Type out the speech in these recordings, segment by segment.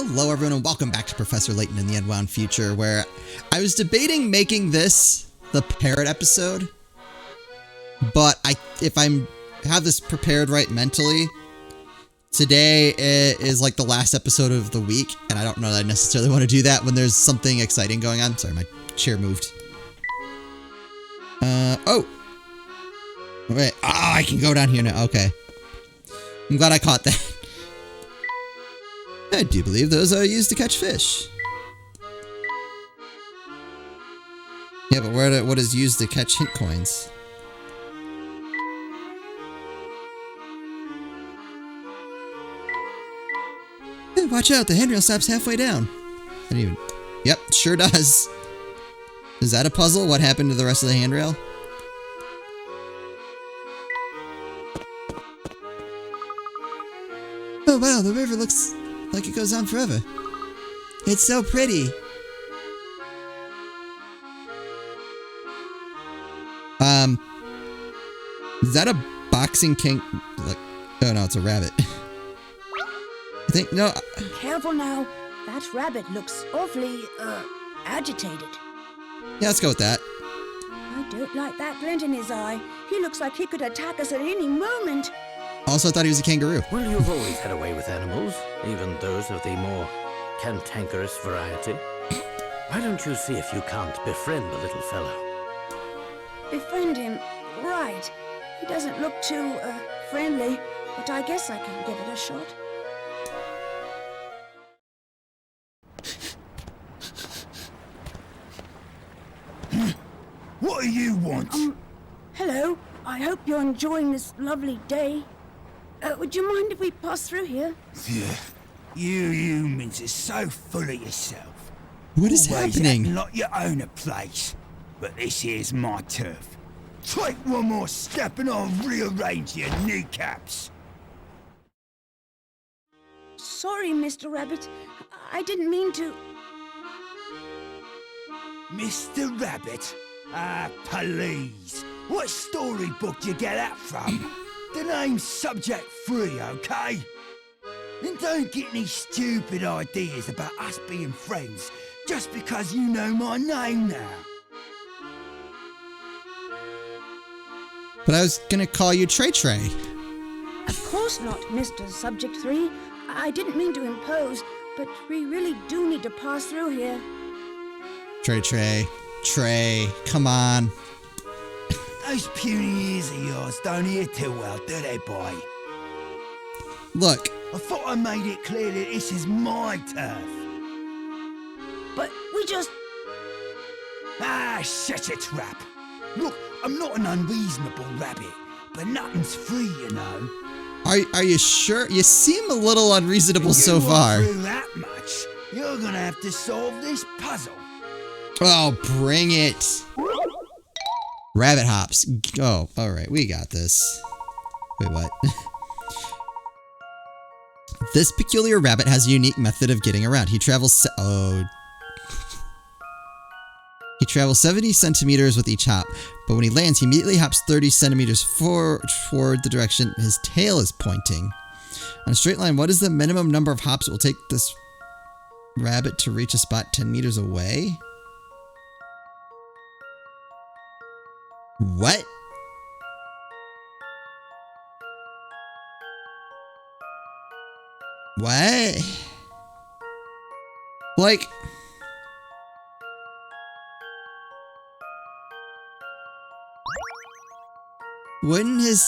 Hello everyone and welcome back to Professor Layton in the Unwound Future, where I was debating making this the parrot episode, but if I have this prepared right mentally, today is like the last episode of the week, and I don't know that I necessarily want to do that when there's something exciting going on. Sorry, my chair moved. Oh! Wait, I can go down here now, okay. I'm glad I caught that. I do believe those are used to catch fish. Yeah, but what is used to catch hint coins? Hey, watch out, the handrail stops halfway down. I didn't even... Yep, sure does. Is that a puzzle? What happened to the rest of the handrail? Oh wow, the river looks like it goes on forever. It's so pretty. Is that a boxing king? Like, oh no, it's a rabbit. I think, no. Careful now. That rabbit looks awfully, agitated. Yeah, let's go with that. I don't like that glint in his eye. He looks like he could attack us at any moment. Also, I thought he was a kangaroo. Well, you've always had a way with animals, even those of the more cantankerous variety. Why don't you see if you can't befriend the little fellow? Befriend him? Right. He doesn't look too, friendly, but I guess I can give it a shot. What do you want? Hello. I hope you're enjoying this lovely day. Would you mind if we pass through here? Yeah. You humans are so full of yourself. What is Always happening? acting like you own a place. But this here's my turf. Take one more step and I'll rearrange your kneecaps. Sorry, Mr. Rabbit. I didn't mean to... Mr. Rabbit? Ah, please. What storybook do you get that from? The name's subject free, okay? And don't get any stupid ideas about us being friends just because you know my name now. But I was gonna call you Trey Trey. Of course not, Mr. Subject 3. I didn't mean to impose, but we really do need to pass through here. Trey Trey. Trey, come on. Those puny ears of yours don't hear too well, do they, boy? Look. I thought I made it clear that this is my turf. But we just... Ah, shut your trap. Look, I'm not an unreasonable rabbit, but nothing's free, you know. Are you sure? You seem a little unreasonable so far. If you want through that much, you're gonna have to solve this puzzle. Oh, bring it. Rabbit hops. Oh, alright, we got this. Wait, what? This peculiar rabbit has a unique method of getting around. He travels 70 centimeters with each hop, but when he lands, he immediately hops 30 centimeters toward the direction his tail is pointing. On a straight line, what is the minimum number of hops it will take this rabbit to reach a spot 10 meters away? What? What? Like... Wouldn't his...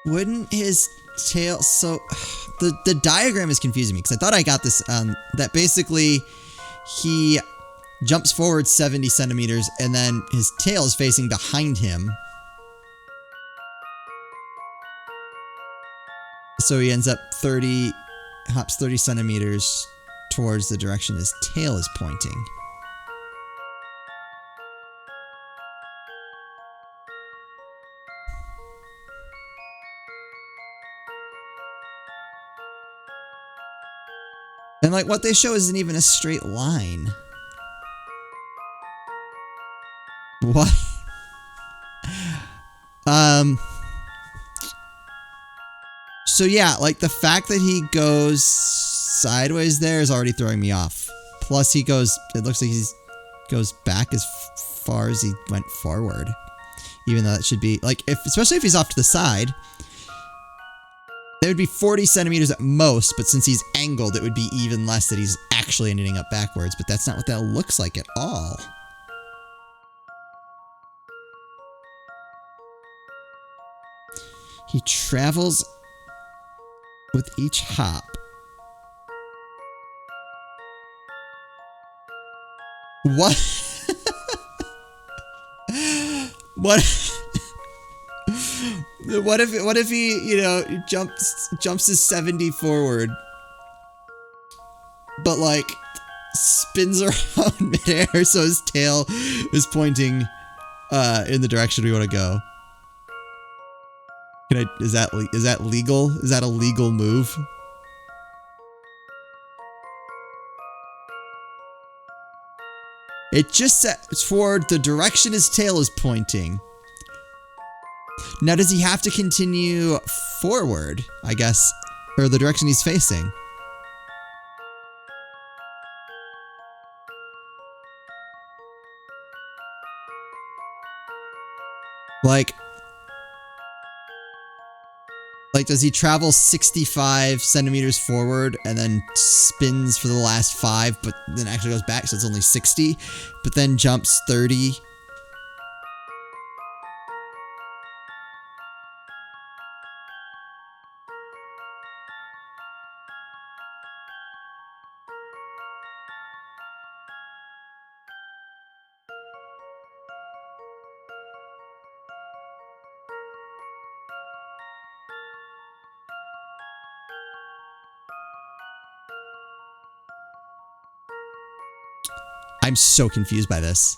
Wouldn't his tail... So... The diagram is confusing me, because I thought I got this, that basically he jumps forward 70 centimeters, and then his tail is facing behind him. So he ends up hops 30 centimeters towards the direction his tail is pointing. And like what they show isn't even a straight line. What? So yeah, like the fact that he goes sideways there is already throwing me off. Plus it looks like he goes back as far as he went forward. Even though it should be, like, especially if he's off to the side, that would be 40 centimeters at most, but since he's angled, it would be even less that he's actually ending up backwards, but that's not what that looks like at all. He travels with each hop. What? What? What if he, you know, jumps his 70 forward, but like spins around midair so his tail is pointing in the direction we want to go? Is that legal? Is that a legal move? It just said toward the direction his tail is pointing. Now, does he have to continue forward, I guess, or the direction he's facing? Like, does he travel 65 centimeters forward and then spins for the last 5, but then actually goes back, so it's only 60, but then jumps 30? I'm so confused by this.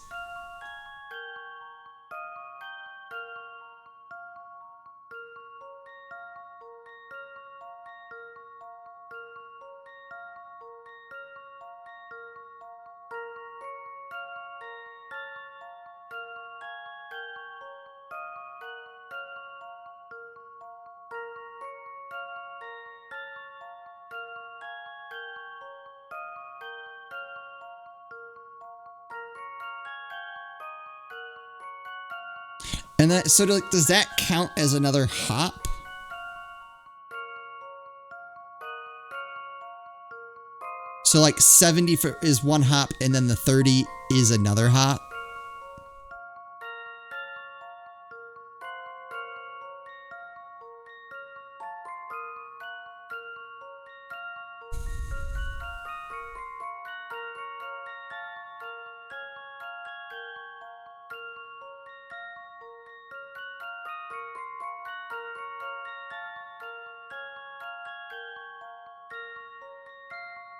And that, so like, does that count as another hop? So like 70 is one hop and then the 30 is another hop?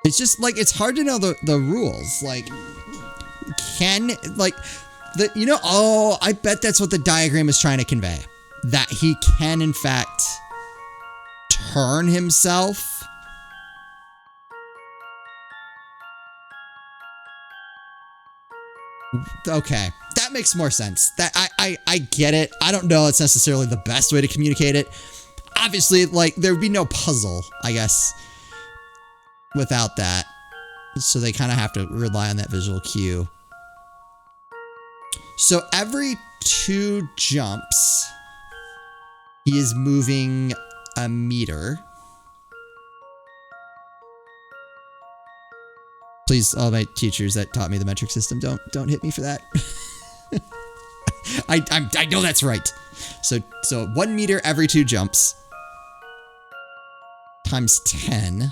It's just like, it's hard to know the rules. Like, oh, I bet that's what the diagram is trying to convey. That he can, in fact, turn himself. Okay, that makes more sense. That I get it. I don't know it's necessarily the best way to communicate it. Obviously, like, there'd be no puzzle, I guess, without that. So they kind of have to rely on that visual cue. So every 2 jumps, he is moving a meter. Please, all my teachers that taught me the metric system, don't hit me for that. I know that's right. So 1 meter every 2 jumps times 10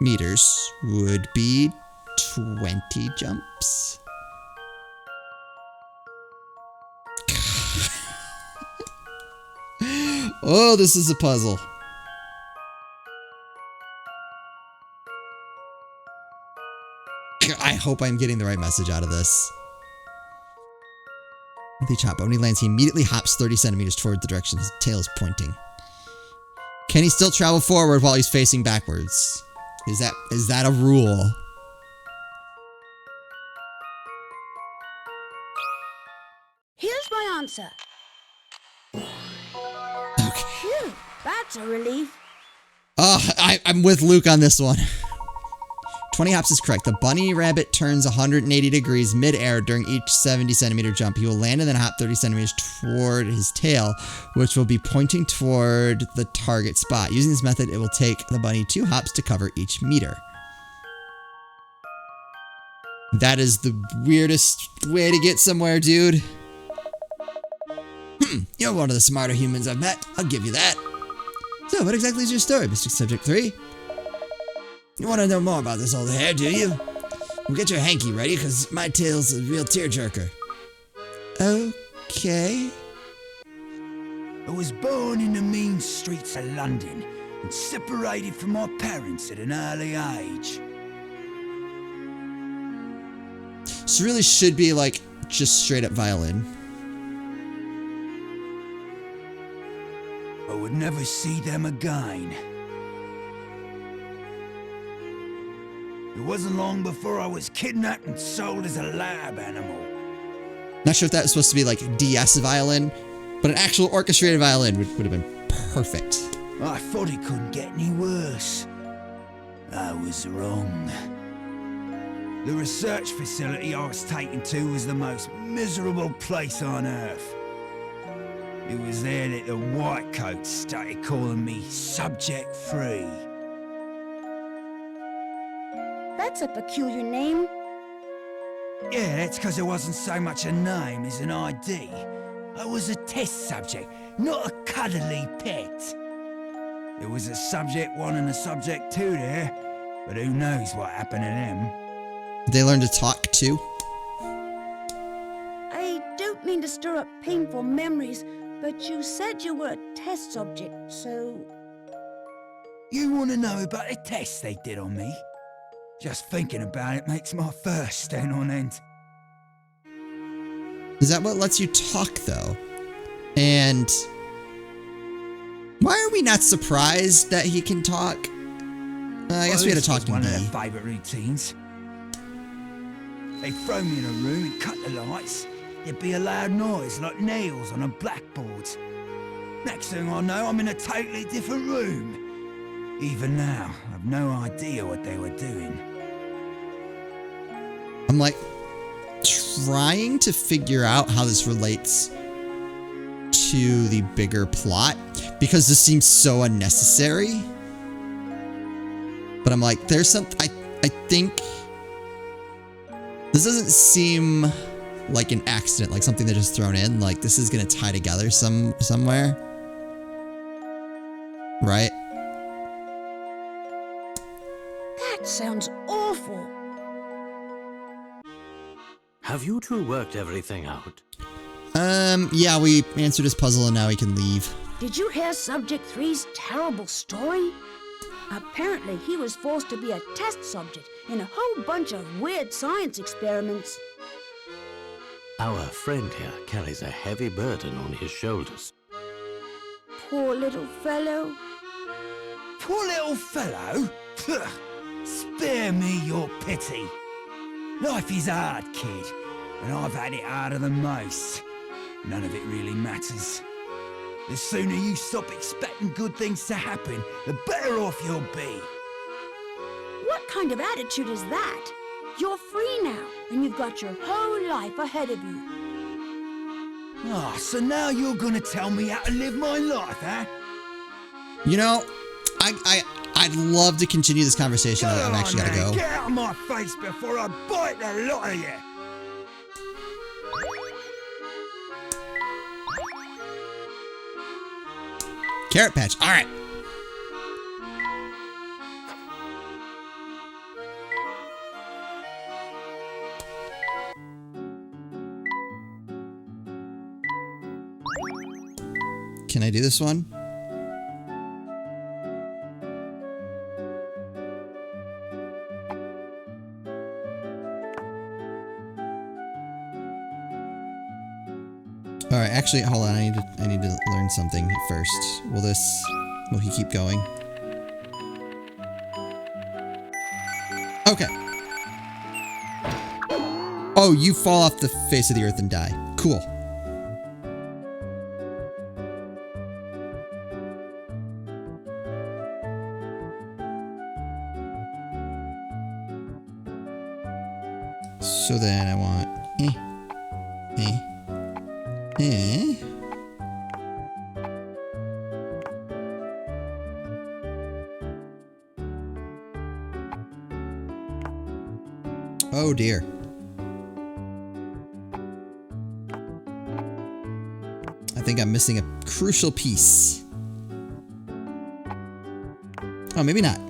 meters would be 20 jumps. Oh, this is a puzzle. I hope I'm getting the right message out of this. With each hop, when he lands, he immediately hops 30 centimeters toward the direction his tail is pointing. Can he still travel forward while he's facing backwards? Is that a rule? Here's my answer. Okay. Phew, that's a relief. I'm with Luke on this one. 20 hops is correct. The bunny rabbit turns 180 degrees mid-air during each 70 centimeter jump. He will land and then hop 30 centimeters toward his tail, which will be pointing toward the target spot. Using this method, it will take the bunny 2 hops to cover each meter. That is the weirdest way to get somewhere, dude. You're one of the smarter humans I've met. I'll give you that. So, what exactly is your story, Mr. Subject 3? You want to know more about this old hare, do you? Well, get your hanky ready, because my tale's a real tearjerker. Okay. I was born in the mean streets of London and separated from my parents at an early age. So really should be like just straight up violin. I would never see them again. It wasn't long before I was kidnapped and sold as a lab animal. Not sure if that was supposed to be like DS violin, but an actual orchestrated violin would have been perfect. I thought it couldn't get any worse. I was wrong. The research facility I was taken to was the most miserable place on Earth. It was there that the whitecoats started calling me Subject 3. That's a peculiar name. Yeah, that's because it wasn't so much a name as an ID. I was a test subject, not a cuddly pet. There was a Subject 1 and a Subject 2 there, but who knows what happened to them. They learned to talk too. I don't mean to stir up painful memories, but you said you were a test subject, so... You want to know about the test they did on me? Just thinking about it makes my fur stand on end. Is that what lets you talk though? And why are we not surprised that he can talk? I guess we had a talking one of bee. their favourite routines. They'd throw me in a room and cut the lights. There'd be a loud noise like nails on a blackboard. Next thing I know, I'm in a totally different room. Even now, I've no idea what they were doing. I'm like trying to figure out how this relates to the bigger plot because this seems so unnecessary. But I'm like, there's some. I think this doesn't seem like an accident, like something they're just thrown in. Like this is gonna tie together somewhere, right? That sounds awful. Have you two worked everything out? Yeah, we answered his puzzle and now he can leave. Did you hear Subject 3's terrible story? Apparently, he was forced to be a test subject in a whole bunch of weird science experiments. Our friend here carries a heavy burden on his shoulders. Poor little fellow. Poor little fellow? Spare me your pity. Life is hard, kid, and I've had it harder than most. None of it really matters. The sooner you stop expecting good things to happen, the better off you'll be. What kind of attitude is that? You're free now, and you've got your whole life ahead of you. Ah, so now you're gonna tell me how to live my life, huh? You know, I'd love to continue this conversation. I've actually got to go. Get out of my face before I bite the lot of you! Carrot Patch. All right. Can I do this one? All right, actually, hold on. I need to learn something first. Will he keep going? Okay. Oh, you fall off the face of the earth and die. Cool. So then I want Oh dear. I think I'm missing a crucial piece. Oh, maybe not.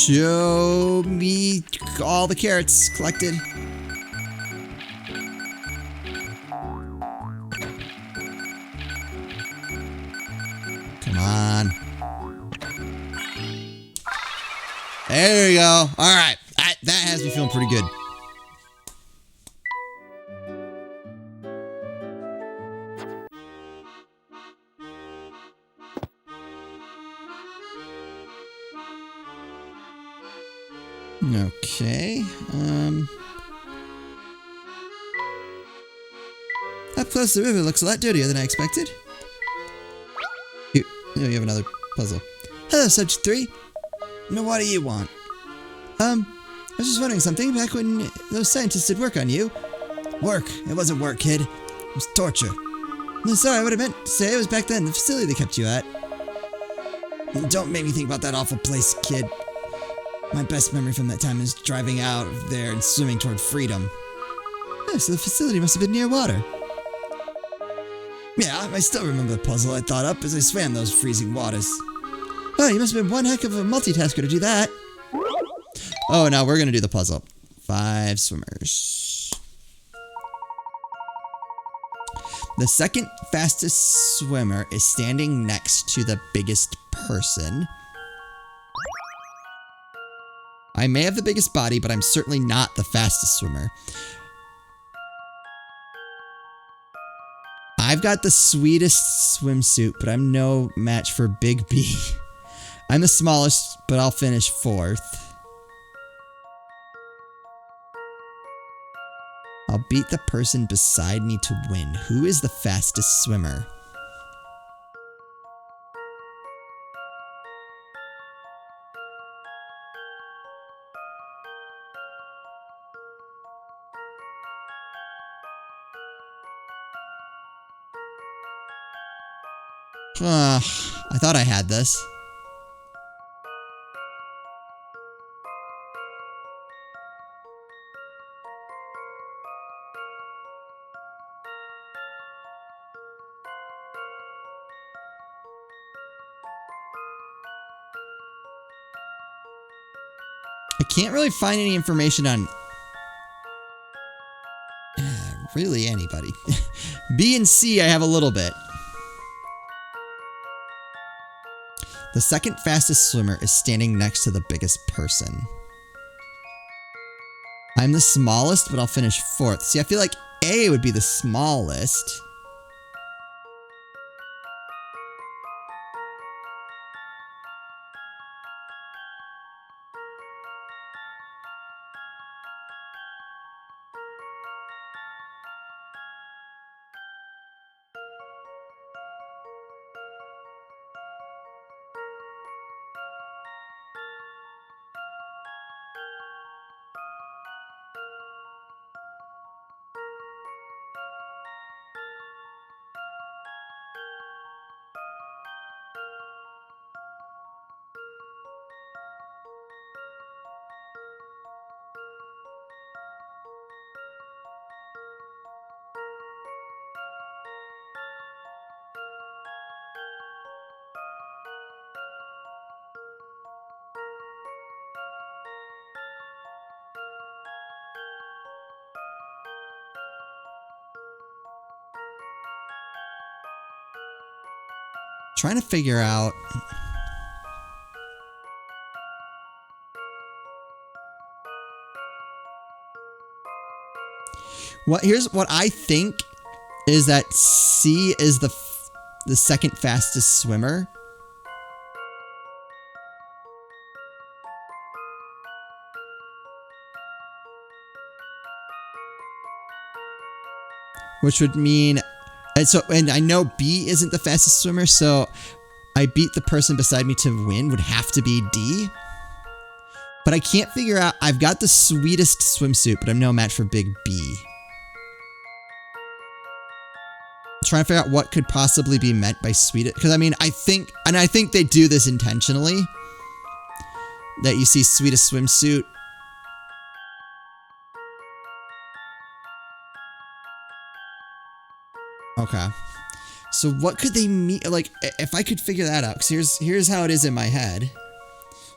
Show me all the carrots collected. Come on. There you go. All right. That has me feeling pretty good. Okay. Up close to the river looks a lot dirtier than I expected. Here, you have another puzzle. Hello, Subject 3. Now, what do you want? I was just wondering something. Back when those scientists did work on you. Work? It wasn't work, kid. It was torture. No, sorry, what I meant to say was back then, the facility they kept you at. Don't make me think about that awful place, kid. My best memory from that time is driving out of there and swimming toward freedom. Oh, so the facility must have been near water. Yeah, I still remember the puzzle I thought up as I swam those freezing waters. Oh, you must have been one heck of a multitasker to do that. Oh, now we're gonna do the puzzle. 5 swimmers. The second fastest swimmer is standing next to the biggest person. I may have the biggest body, but I'm certainly not the fastest swimmer. I've got the sweetest swimsuit, but I'm no match for Big B. I'm the smallest, but I'll finish 4th. I'll beat the person beside me to win. Who is the fastest swimmer? I thought I had this. I can't really find any information on really anybody. B and C I have a little bit. The second fastest swimmer is standing next to the biggest person. I'm the smallest, but I'll finish 4th. See, I feel like A would be the smallest. Trying to figure out here's what I think is that C is the second fastest swimmer. Which would mean, and I know B isn't the fastest swimmer, so I beat the person beside me to win would have to be D. But I can't figure out. I've got the sweetest swimsuit, but I'm no match for Big B. I'm trying to figure out what could possibly be meant by sweetest. Because I mean, I think they do this intentionally. That you see sweetest swimsuit. Okay. So what could they mean? Like, if I could figure that out, because here's how it is in my head.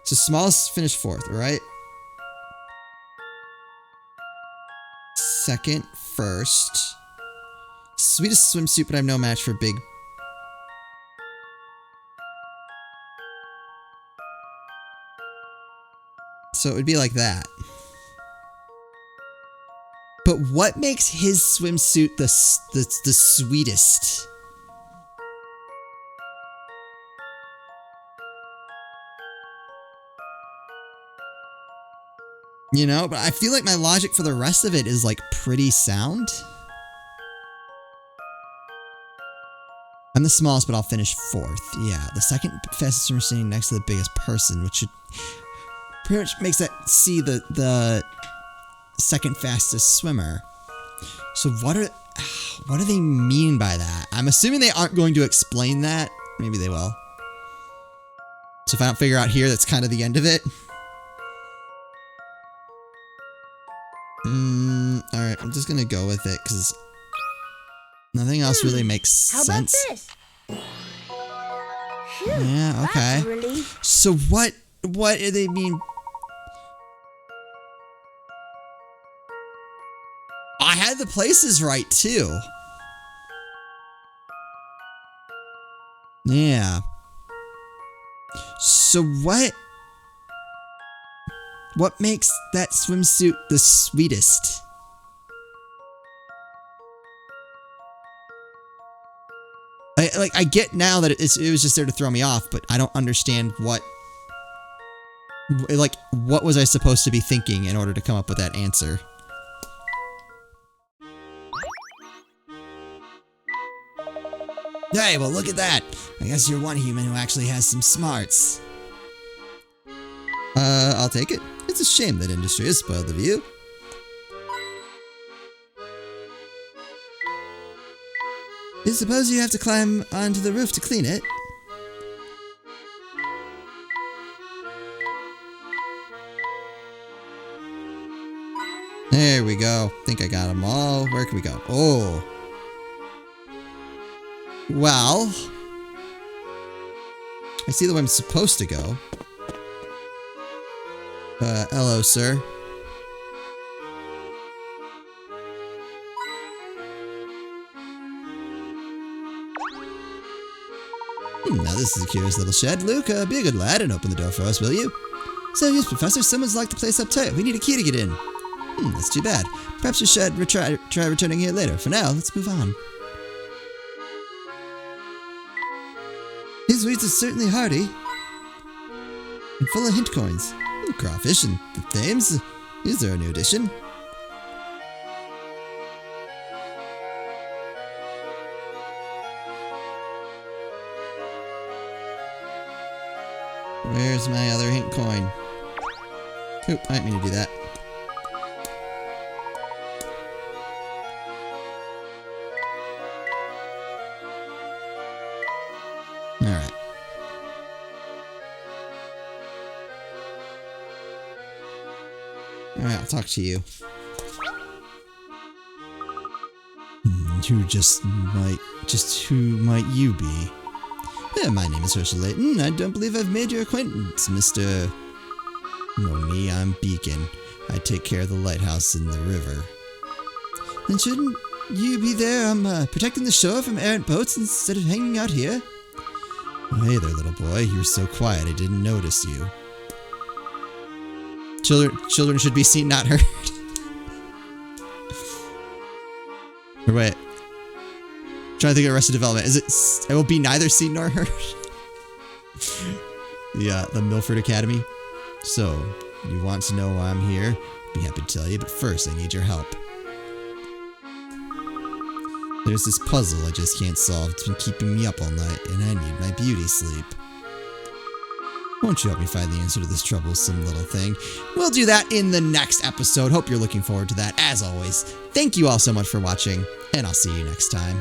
So smallest finished 4th, right? Second, first. Sweetest swimsuit, but I'm no match for Big. So it would be like that. But what makes his swimsuit the sweetest? You know, but I feel like my logic for the rest of it is like pretty sound. I'm the smallest, but I'll finish 4th. Yeah, the second fastest swimmer sitting next to the biggest person, which should pretty much makes that C the second fastest swimmer. So what do they mean by that? I'm assuming they aren't going to explain that. Maybe they will. So if I don't figure out here, that's kind of the end of it. Alright, I'm just gonna go with it, because nothing else really makes sense. How about this? Phew, Yeah, okay. That's a relief. So what do they mean? I had the places right, too. Yeah. So what makes that swimsuit the sweetest? I get now that it was just there to throw me off, but I don't understand what was I supposed to be thinking in order to come up with that answer? Hey, well look at that! I guess you're one human who actually has some smarts. I'll take it. It's a shame that industry has spoiled the view. I suppose you have to climb onto the roof to clean it. There we go. Think I got them all. Where can we go? Oh. Well. I see the way I'm supposed to go. Hello, sir. Now this is a curious little shed. Luke, be a good lad and open the door for us, will you? So yes, Professor, someone's locked the place up tight. We need a key to get in. That's too bad. Perhaps you should try returning here later. For now, let's move on. His weeds are certainly hardy. And full of hint coins. Crawfish and the Thames. Is there a new addition? Where's my other hint coin? Oop, I didn't mean to do that. Alright. Alright, I'll talk to you. Who might you be? My name is Professor Layton. I don't believe I've made your acquaintance, Mr. No, me, I'm Beacon. I take care of the lighthouse in the river. Then shouldn't you be there, protecting the shore from errant boats instead of hanging out here? Oh, hey there, little boy. You were so quiet I didn't notice you. Children should be seen, not heard. Or wait. Trying to think of Arrested Development. It will be neither seen nor heard? The Milford Academy. So, you want to know why I'm here? Be happy to tell you, but first I need your help. There's this puzzle I just can't solve. It's been keeping me up all night, and I need my beauty sleep. Won't you help me find the answer to this troublesome little thing? We'll do that in the next episode. Hope you're looking forward to that. As always, thank you all so much for watching, and I'll see you next time.